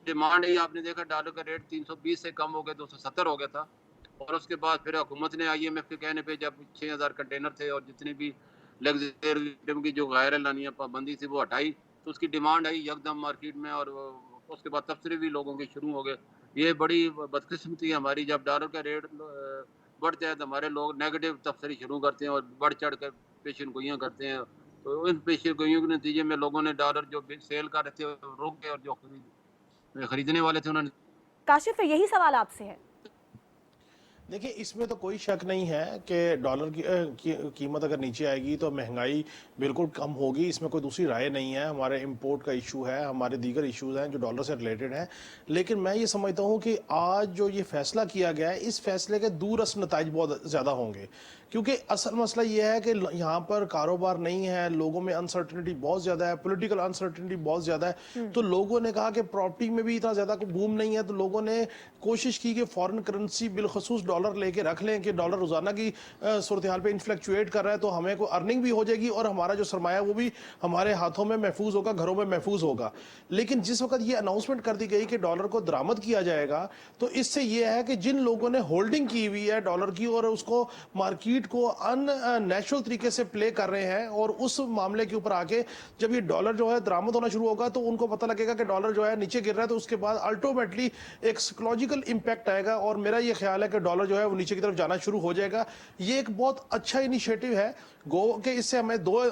डिमांड है, आपने देखा डॉलर का रेट 320 से कम हो गया, 270 हो गया था और उसके बाद फिर हुकूमत ने IMF के कहने पे जब 6000 कंटेनर थे और जितनी भी लग्जरी की जो गैर एलानिया पाबंदी थी वो हटाई, तो उसकी डिमांड आई यकदम मार्केट में और उसके बाद तबसरे भी लोगों के शुरू हो गए। ये बड़ी बदकिस्मती है हमारी, जब डॉलर का रेट बढ़ता है तो हमारे लोग नेगेटिव तबसरे शुरू करते हैं और बढ़ चढ़ कर पेशन गोइयाँ करते हैं। तो इन पेशन गोइयों के नतीजे में लोगों ने डॉलर जो सेल कर रहे थे रोक गए और जो खरीदने वाले थे उन्होंने। काशिफ यही सवाल आपसे है। देखिए, इसमें तो कोई शक नहीं है कि डॉलर की कीमत अगर नीचे आएगी तो महंगाई बिल्कुल कम होगी, इसमें कोई दूसरी राय नहीं है। हमारे इंपोर्ट का इशू है, हमारे दीगर इश्यूज हैं जो डॉलर से रिलेटेड हैं, लेकिन मैं ये समझता हूँ कि आज जो ये फैसला किया गया है, इस फैसले के दूरअसल नताइज बहुत ज़्यादा होंगे, क्योंकि असल मसला ये है कि यहाँ पर कारोबार नहीं है, लोगों में अनसर्टनिटी बहुत ज़्यादा है, पॉलिटिकल अनसर्टनिटी बहुत ज़्यादा है। तो लोगों ने कहा कि प्रॉपर्टी में भी इतना ज़्यादा बूम नहीं है, तो लोगों ने कोशिश की कि फॉरेन करेंसी बिलखसूस डॉलर लेके रख लें कि डॉलर रोज़ाना की सूरत हाल पर इन्फ्लेक्चुएट कर रहा है, तो हमें कोई अर्निंग भी हो जाएगी और हमारा जो सरमाया वो भी हमारे हाथों में महफूज होगा, घरों में महफूज होगा। लेकिन जिस वक्त ये अनाउंसमेंट कर दी गई कि डॉलर को दरामद किया जाएगा, तो इससे ये है कि जिन लोगों ने होल्डिंग की हुई है डॉलर की और उसको मार्केट को अननेचुरल तरीके से प्ले कर रहे हैं, और उस मामले के ऊपर आके जब ये डॉलर जो है दरामद होना शुरू होगा तो उनको पता लगेगा कि डॉलर जो है नीचे गिर रहा है, तो उसके बाद अल्टीमेटली एक साइकोलॉजिकल इंपैक्ट आएगा और मेरा ये ख्याल है कि डॉलर जो है वो नीचे की तरफ जाना शुरू हो जाएगा। ये एक बहुत अच्छा इनिशिएटिव है गो के, इससे हमें दो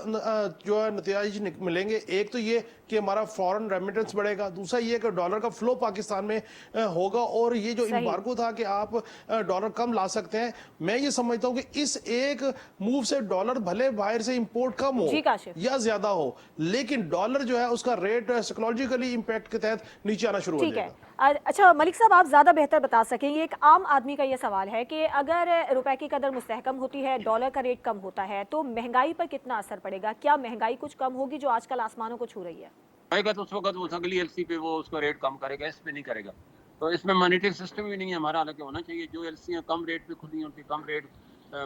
जो है नतीजे मिलेंगे। एक तो ये कि हमारा फॉरेन रेमिटेंस बढ़ेगा, दूसरा ये कि डॉलर का फ्लो पाकिस्तान में होगा, और ये जो एम्बार्गो था कि आप डॉलर कम ला सकते हैं, मैं ये समझता हूँ कि इस एक मूव से डॉलर भले बाहर से इंपोर्ट कम हो या ज्यादा हो, लेकिन डॉलर जो है उसका रेट साइकोलॉजिकली इंपैक्ट के तहत नीचे आना शुरू हो जाएगा। अच्छा मलिक साहब, आप ज्यादा बेहतर बता सकेंगे, एक आम आदमी का ये सवाल है कि अगर रुपए की कदर मुस्तहकम होती है, डॉलर का रेट कम होता है, तो महंगाई पर कितना असर पड़ेगा? क्या महंगाई कुछ कम होगी जो आजकल आसमानों को छू रही है? آئے گا تو اس وقت وہ اگلی ایل سی پہ وہ اس کو ریٹ کم کرے گا, اس پہ نہیں کرے گا. تو اس میں مانیٹری سسٹم بھی نہیں ہے ہمارا, حالانکہ ہونا چاہیے. جو ایل سی ہیں کم ریٹ پہ کھلی ہیں ان کی کم ریٹ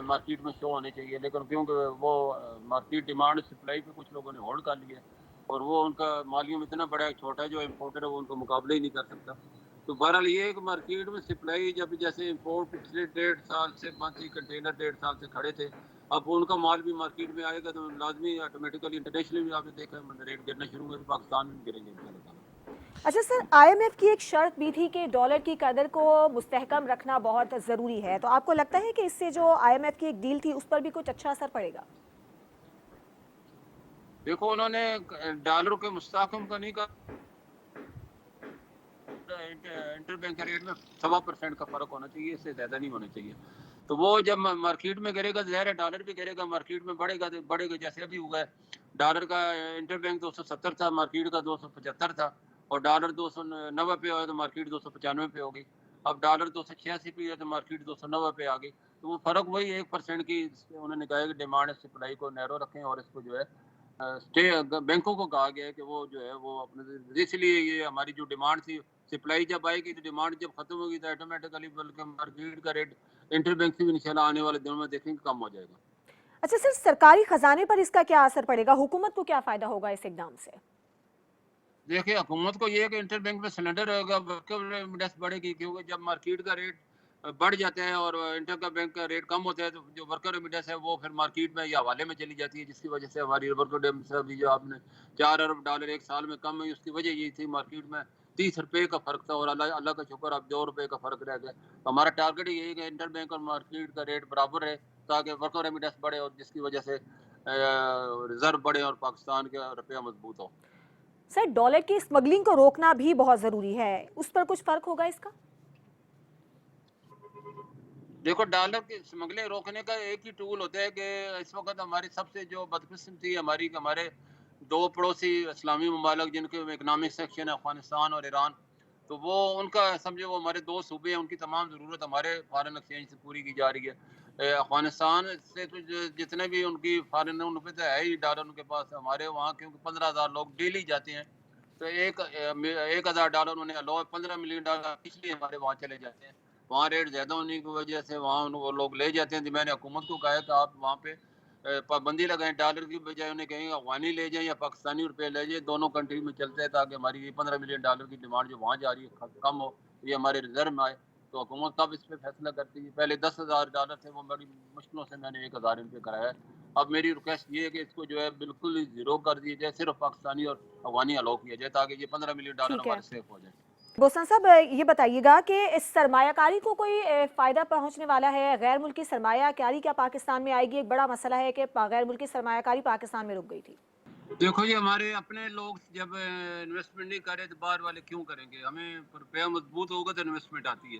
مارکیٹ میں شو ہونے چاہیے, لیکن کیونکہ وہ مارکیٹ ڈیمانڈ سپلائی پہ کچھ لوگوں نے ہولڈ کر لیا ہے, اور وہ ان کا مالیوم اتنا بڑا ہے, چھوٹا جو امپورٹر ہے وہ ان کو مقابلہ ہی نہیں کر سکتا. تو بہرحال یہ ہے کہ مارکیٹ میں سپلائی جب جیسے امپورٹ پچھلے 1.5 سال سے باقی کنٹینر 1.5 سال سے کھڑے تھے, اب ان کا مال بھی مارکیٹ میں آئے گا تو لازمی آٹومیٹیکلی انٹرنیشنلی بھی آپ نے دیکھا ریٹ گرنا شروع ہوئے, پاکستان میں بھی گریں گے. اچھا سر, آئی ایم ایف کی ایک شرط بھی تھی کہ ڈالر کی قدر کو مستحکم رکھنا بہت ضروری ہے, تو آپ کو لگتا ہے کہ اس سے جو آئی ایم ایف کی ایک ڈیل تھی اس پر بھی کچھ اچھا اثر پڑے گا؟ دیکھو انہوں نے ڈالر کے مستحکم کا نہیں کہا, انٹر بینک ریٹ میں 1.25% کا فرق ہونا چاہیے, اس سے زیادہ نہیں ہونا چاہیے. تو وہ جب مارکیٹ میں گرے گا ظاہر ہے ڈالر بھی گرے گا, مارکیٹ میں بڑھے گا تو بڑھے گا. جیسے ابھی ہوا ہے, ڈالر کا انٹر بینک 270 تھا, مارکیٹ کا 275 تھا, اور ڈالر 290 پہ ہوا تو مارکیٹ 295 پہ ہوگی. اب ڈالر 286 پہ ہے تو مارکیٹ 290 پہ آ گئی. تو وہ فرق وہی 1% کی انہوں نے کہا کہ ڈیمانڈ سپلائی کو نیرو رکھیں, اور اس کو جو ہے بینکوں کو کہا گیا ہے کہ وہ جو ہے وہ اپنے, اس لیے یہ ہماری جو ڈیمانڈ تھی سپلائی جب آئے گی تو ڈیمانڈ جب ختم ہوگی تو آٹومیٹیکلی بلکہ مارکیٹ کا ریٹ انٹر بینک سے بھی انشاءاللہ آنے والے دنوں میں دیکھیں گے کم ہو جائے گا. اچھا سر, سرکاری خزانے پر اس کا کیا اثر پڑے گا؟ حکومت کو کیا فائدہ ہوگا اس اقدام سے؟ دیکھیں حکومت کو یہ ہے کہ انٹر بینک میں سلنڈر ہوگا, ورکر بڑھے گی, کیونکہ جب مارکیٹ کا ریٹ بڑھ جاتا ہے اور انٹر کا بینک کا ریٹ کم ہوتا ہے تو جو ورکر ریمیڈنس ہے وہ پھر مارکیٹ میں یا حوالے میں چلی جاتی ہے, جس کی وجہ سے ہماری ورکر ریمیڈنس ابھی جو آپ نے 4 ارب ڈالر ایک سال میں کم ہے, اس کی وجہ یہ تھی مارکیٹ میں 30 روپے کا فرق تھا, اور اللہ کا شکر اب 2 روپے کا فرق رہ گیا. تو ہمارا ٹارگیٹ یہی ہے کہ انٹر بینک اور مارکیٹ کا ریٹ برابر رہے تاکہ ورکر ریمیڈنس بڑھے, اور جس کی وجہ سے ریزرو بڑھے اور پاکستان کا روپیہ مضبوط ہو. سر, ڈالر کی اسمگلنگ کو روکنا بھی بہت ضروری ہے, اس پر کچھ فرق ہوگا اس کا؟ دیکھو ڈالر کی اسمگلنگ روکنے کا ایک ہی ٹول ہوتا ہے کہ اس وقت ہماری سب سے جو بدقسمتی ہمارے 2 پڑوسی اسلامی ممالک جن کے اکنامک سیکشن ہے افغانستان اور ایران, تو وہ ان کا سمجھے وہ ہمارے 2 صوبے ہیں, ان کی تمام ضرورت ہمارے فارن ایکسچینج سے پوری کی جا رہی ہے. افغانستان سے تو جتنے بھی ان کی فارن روپے تو ہے ہی ڈالر ان کے پاس, ہمارے وہاں کیونکہ 15,000 لوگ ڈیلی جاتے ہیں تو 1,000 ڈالر انہوں نے الو 15 ملین ڈالر اس لیے ہمارے وہاں چلے جاتے ہیں. وہاں ریٹ زیادہ ہونے کی وجہ سے وہاں وہ لوگ لے جاتے ہیں. تو میں نے حکومت کو کہا ہے کہ آپ وہاں پہ پابندی لگائیں, ڈالر کی بجائے انہیں کہیں افغانی لے جائیں یا پاکستانی روپے لے جائیں, دونوں کنٹری میں چلتے ہیں تاکہ ہماری 15 ملین ڈالر کی ڈیمانڈ جو وہاں جا رہی ہے کم ہو, یہ ہمارے ریزرو میں آئے. تو حکومت کب اس پہ فیصلہ کرتی ہے؟ پہلے 10,000 ڈالر تھے, وہ بڑی مشکلوں سے میں نے 1,000 روپے کرایا ہے. اب میری ریکویسٹ یہ ہے کہ اس کو جو ہے بالکل زیرو کر دیا جائے, صرف پاکستانی اور افغانی الاؤ کیا جائے تاکہ یہ 15 ملین ڈالر ٹھیک ہے. ہمارے سیف ہو جائے. بوسن صاحب, یہ بتائیے گا کہ اس سرمایہ کاری کو کوئی فائدہ پہنچنے والا ہے؟ غیر ملکی سرمایہ کاری کیا پاکستان میں آئے گی؟ ایک بڑا مسئلہ ہے کہ غیر ملکی سرمایہ کاری پاکستان میں رک گئی تھی. دیکھو یہ ہمارے اپنے لوگ جب انویسٹمنٹ نہیں کرے تو باہر والے کیوں کریں گے؟ ہمیں روپیہ مضبوط ہوگا تو انویسٹمنٹ آتی ہے.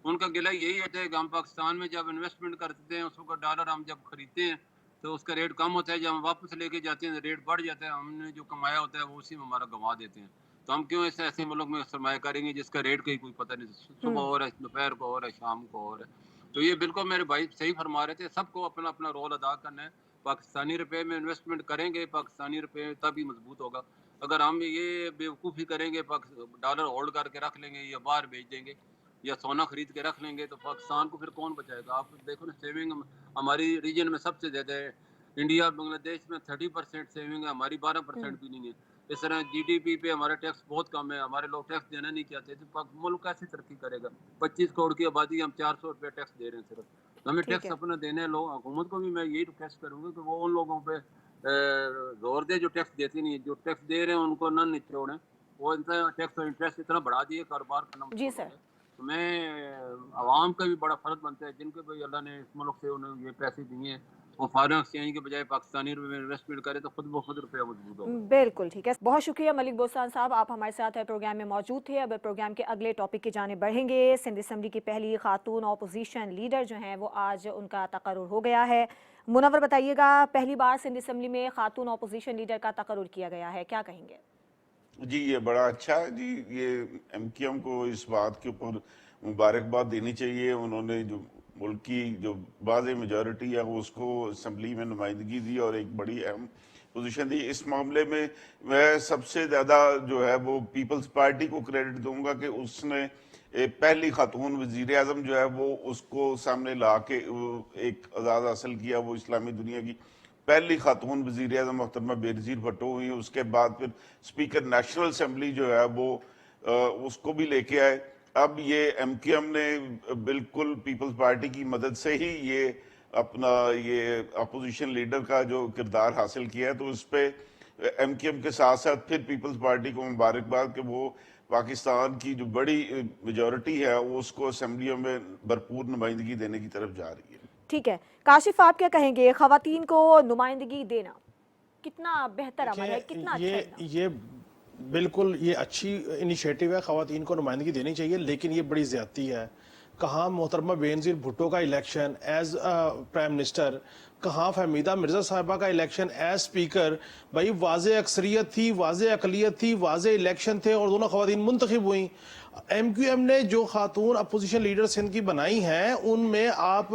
ان کا گلہ یہی ہوتا ہے کہ ہم پاکستان میں جب انویسٹمنٹ کرتے ہیں اس وقت ڈالر ہم جب خریدتے ہیں تو اس کا ریٹ کم ہوتا ہے, جب ہم واپس لے کے جاتے ہیں ریٹ بڑھ جاتا ہے, ہم نے جو کمایا ہوتا ہے وہ اسی میں ہمارا گنوا دیتے ہیں. تو ہم کیوں ایسے ملک میں سرمایہ کریں گے جس کا ریٹ کا ہی کوئی پتہ نہیں, صبح ہو رہا ہے, دوپہر کو ہو رہا ہے, شام کو ہو رہا ہے. تو یہ بالکل میرے بھائی صحیح فرما رہے تھے, سب کو اپنا اپنا رول ادا کرنا ہے. پاکستانی روپے میں انویسٹمنٹ کریں گے, پاکستانی روپے تبھی مضبوط ہوگا. اگر ہم یہ بیوقوفی کریں گے ڈالر ہولڈ کر کے رکھ لیں گے یا باہر بیچ دیں گے یا سونا خرید کے رکھ لیں گے تو پاکستان کو پھر کون بچائے گا؟ آپ دیکھو نا, سیونگ ہماری ریجن میں سب سے زیادہ ہے. انڈیا اور بنگلہ دیش میں 30% سیونگ ہے, ہماری 12% بھی نہیں ہے. اس طرح جی ڈی پی پہ ہمارا ٹیکس بہت کم ہے, ہمارے لوگ ٹیکس دینا نہیں چاہتے. تو ملک کیسے ترقی کرے گا؟ 25 کروڑ کی آبادی, ہم 400 روپے ٹیکس دے رہے ہیں صرف. ہمیں ٹھیک ٹیکس ہے. اپنا دینے لوگ, حکومت کو بھی میں یہی ریکویسٹ کروں گا کہ وہ ان لوگوں پہ زور دے جو ٹیکس دیتی نہیں ہے. جو ٹیکس دے رہے ہیں ان کو نہ نچوڑیں, وہ ٹیکس اور انٹرسٹ اتنا بڑھا دیے کاروبار کرنا جی مشکل ہو سر. گیا. تو میں عوام کا بھی بڑا فرض بنتا ہے, جن کے بھائی اللہ نے اس ملک سے انہیں یہ پیسے دیے ہیں, وہ فارن ایکسچینج کے بجائے پاکستانی روپے میں انویسٹمنٹ کرے تو خود بخود روپیہ مضبوط ہوگا. بالکل ٹھیک ہے. بہت شکریہ ملک بوسان صاحب, آپ ہمارے ساتھ پروگرام میں موجود تھے. اب پروگرام کے اگلے ٹاپک کی جانب بڑھیں گے. سندھ اسمبلی کی پہلی خاتون اپوزیشن لیڈر جو ہیں وہ آج ان کا تقرر ہو گیا ہے. منور بتائیے گا, پہلی بار سندھ اسمبلی میں خاتون اپوزیشن لیڈر کا تقرر کیا گیا ہے, کیا کہیں گے؟ جی یہ بڑا اچھا ہے جی. یہ ایم کیو ایم کو اس بات کے اوپر مبارکباد دینی چاہیے. انہوں نے جو ملک کی جو واضح میجورٹی ہے وہ اس کو اسمبلی میں نمائندگی دی اور ایک بڑی اہم पोजीशन दी। इस मामले में मैं सबसे ज़्यादा जो है वो पीपल्स पार्टी को क्रेडिट दूंगा कि उसने पहली खातून वजीर आज़म जो है वो उसको सामने ला के एक आज़ाद हासिल किया। वो इस्लामी दुनिया की पहली खातून वजीर आज़म मोहतरमा बेनज़ीर भुट्टो हुई। उसके बाद फिर स्पीकर नेशनल असम्बली जो है वो उसको भी लेके आए। अब ये MQM ने बिल्कुल पीपल्स पार्टी की मदद से ही ये अपना ये अपोजिशन लीडर का जो किरदार हासिल किया है, तो उस पर MQM के साथ साथ फिर पीपल्स पार्टी को मुबारकबाद कि वो पाकिस्तान की जो बड़ी मेजॉरिटी है वो उसको असम्बलियों में भरपूर नुमाइंदगी देने की तरफ जा रही है। ठीक है, काशिफ आप क्या कहेंगे, खवातीन को नुमाइंदगी देना कितना बेहतर अमल है, कितना अच्छा है? ये बिल्कुल ये अच्छी इनिशिएटिव है, खवातीन को नुमाइंदगी देनी चाहिए, लेकिन ये बड़ी ज्यादती है। कहाँ मोहतरमा बेनज़ीर भुट्टो का इलेक्शन एज प्राइम मिनिस्टर, कहाँ फहमीदा मिर्ज़ा साहिबा का इलेक्शन एज स्पीकर। भाई वाज़े अक्सरियत थी, वाज़े अकलियत थी, वाज़े इलेक्शन थे और दोनों खवातीन मुंतखब हुई। MQM ने जो खातून अपोजिशन लीडर सिंध की बनाई हैं उनमें आप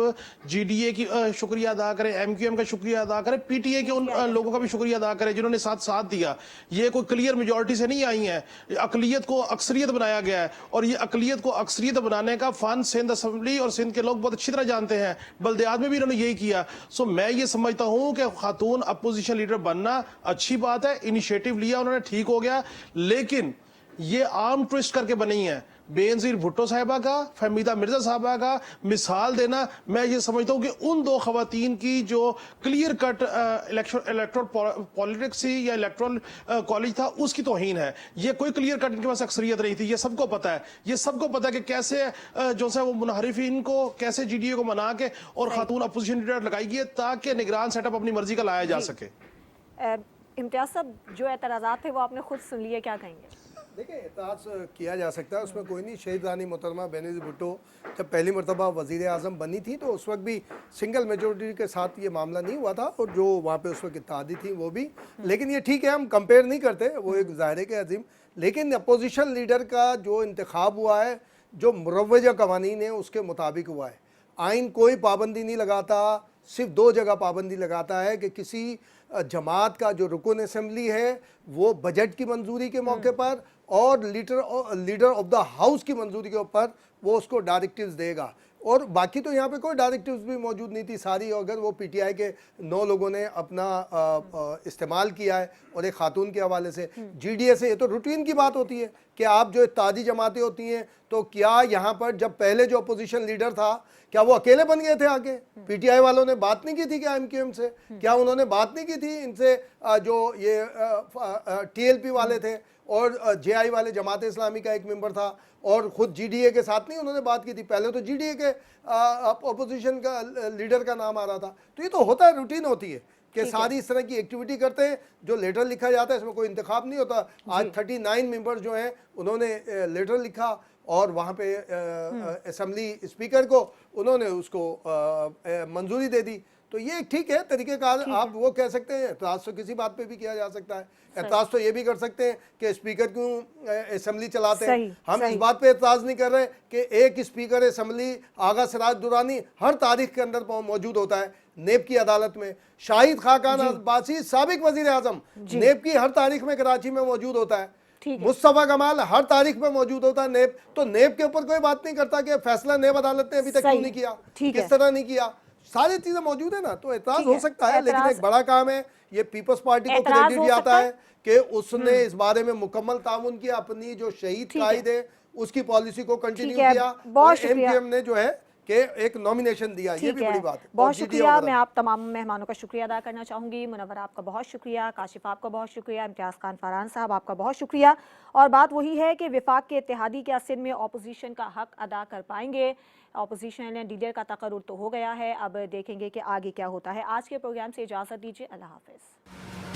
GDA की शुक्रिया अदा करें, MQM का शुक्रिया अदा करें, PTA के उन लोगों का भी शुक्रिया अदा करें जिन्होंने साथ दिया। ये कोई क्लियर मेजॉरिटी से नहीं आई है, अकलियत को अक्सरियत बनाया गया है और ये अकलियत को अक्सरियत बनाने का फन सिंध असम्बली और सिंध के लोग बहुत अच्छी तरह जानते हैं। बल्दियात में भी इन्होंने यही किया। सो मैं ये समझता हूँ कि खातून अपोजिशन लीडर बनना अच्छी बात है, इनिशिएटिव लिया उन्होंने, ठीक हो गया, लेकिन ये आर्म ट्विस्ट करके बनी है बेनज़ीर भुट्टो साहिबा का, फहमीदा मिर्जा साहिबा का मिसाल देना। मैं ये समझता हूँ कि उन दो खवातीन की जो क्लियर कट इलेक्ट्रल पॉलिटिक्स थी या इलेक्ट्रल कॉलेज था उसकी तौहीन है। ये कोई क्लियर कट इनके पास अक्सरियत नहीं थी, ये सबको पता है। ये सबको पता है कि कैसे जो है वो मुनहरिफिन को कैसे GDA को मना के और खातून अपोजिशन लीडर लगाई गई ताकि निगरान सेटअप अपनी मर्जी का लाया जा सके। इम्तियाज साहब, जो एतराज़ात थे वो आपने खुद सुन लिए, क्या कहेंगे? देखिए, एतराज़ किया जा सकता है, उसमें कोई नहीं। शहीद रानी मोहतरमा बेनज़ीर भुट्टो जब पहली मरतबा वज़ीर आज़म बनी थी तो उस वक्त भी सिंगल मेजोरिटी के साथ ये मामला नहीं हुआ था और जो वहाँ पे उस वक्त इत्तेहादी थी वो भी। लेकिन ये ठीक है, हम कंपेयर नहीं करते, वो एक ज़ाहिर के अजीम। लेकिन अपोजिशन लीडर का जो इंतखाब हुआ है जो मुरव्वजा कवानीन है उसके मुताबिक हुआ है। आइन कोई पाबंदी नहीं लगाता, सिर्फ दो जगह पाबंदी लगाता है कि किसी जमात का जो रुकन असम्बली है वो बजट की मंजूरी के मौके पर और लीडर ऑफ द हाउस की मंजूरी के ऊपर वो उसको डायरेक्टिव्स देगा। और बाकी तो यहाँ पे कोई डायरेक्टिव्स भी मौजूद नहीं थी सारी। अगर वो PTI के 9 लोगों ने अपना इस्तेमाल किया है और एक खातून के हवाले से GDA से, ये तो रूटीन की बात होती है कि आप जो इत्तेहादी जमातें होती हैं, तो क्या यहाँ पर जब पहले जो अपोजिशन लीडर था क्या वो अकेले बन गए थे आगे? PTI वालों ने बात नहीं की थी क्या MQM से? क्या उन्होंने बात नहीं की थी इनसे जो ये TLP वाले थे और JI वाले, जमात इस्लामी का एक मेंबर था, और ख़ुद GDA के साथ नहीं उन्होंने बात की थी? पहले तो GDA के अपोजिशन का लीडर का नाम आ रहा था। तो ये तो होता है, रूटीन होती है कि सारी इस तरह की एक्टिविटी करते हैं। जो लेटर लिखा जाता है इसमें कोई इंतखाब नहीं होता। आज 39 मेंबर जो हैं उन्होंने लेटर लिखा और वहाँ पे असम्बली स्पीकर को उन्होंने उसको मंजूरी दे दी। तो ये ठीक है तरीक़ेकार, आप वो कह सकते हैं। एतराज़ तो किसी बात पे भी किया जा सकता है। एतराज़ तो ये भी कर सकते हैं कि स्पीकर क्यों असम्बली चलाते हैं। हम इस बात पे एतराज़ नहीं कर रहे कि एक स्पीकर असम्बली आगा सिराज दुरानी हर तारीख के अंदर मौजूद होता है नेब की अदालत में। शाहिद खाकान अब्बासी साबिक वज़ीर आज़म नेब की हर तारीख में कराची में मौजूद होता है। मुस्तफ़ा कमाल हर तारीख में मौजूद होता है नेब। तो नेब के ऊपर कोई बात नहीं करता कि फैसला नेब अदालत ने अभी तक क्यों नहीं किया, किस तरह नहीं किया। सारी चीजें मौजूद है ना, तो एतराज हो सकता है। लेकिन एक बड़ा काम है, ये पीपल्स पार्टी को क्रेडिट भी आता है कि उसने इस बारे में मुकम्मल ताउन किया, अपनी जो शहीद कायद है उसकी पॉलिसी को कंटिन्यू किया। MQM ने जो है कि एक नॉमिनेशन दिया, ये भी बड़ी बात है। बहुत शुक्रिया। मैं आप तमाम मेहमानों का शुक्रिया अदा करना चाहूँगी। मुनव्वर आपका बहुत शुक्रिया, काशिफ आपका बहुत शुक्रिया, इम्तियाज़ खान फरहान साहब आपका बहुत शुक्रिया। और बात वही है कि विफाक के इत्तेहादी क्या सिंध में अपोजिशन का हक अदा कर पाएंगे? अपोजिशन लीडर का तकर्रुर तो हो गया है, अब देखेंगे कि आगे क्या होता है। आज के प्रोग्राम से इजाज़त दीजिए, अल्लाह हाफ़िज़।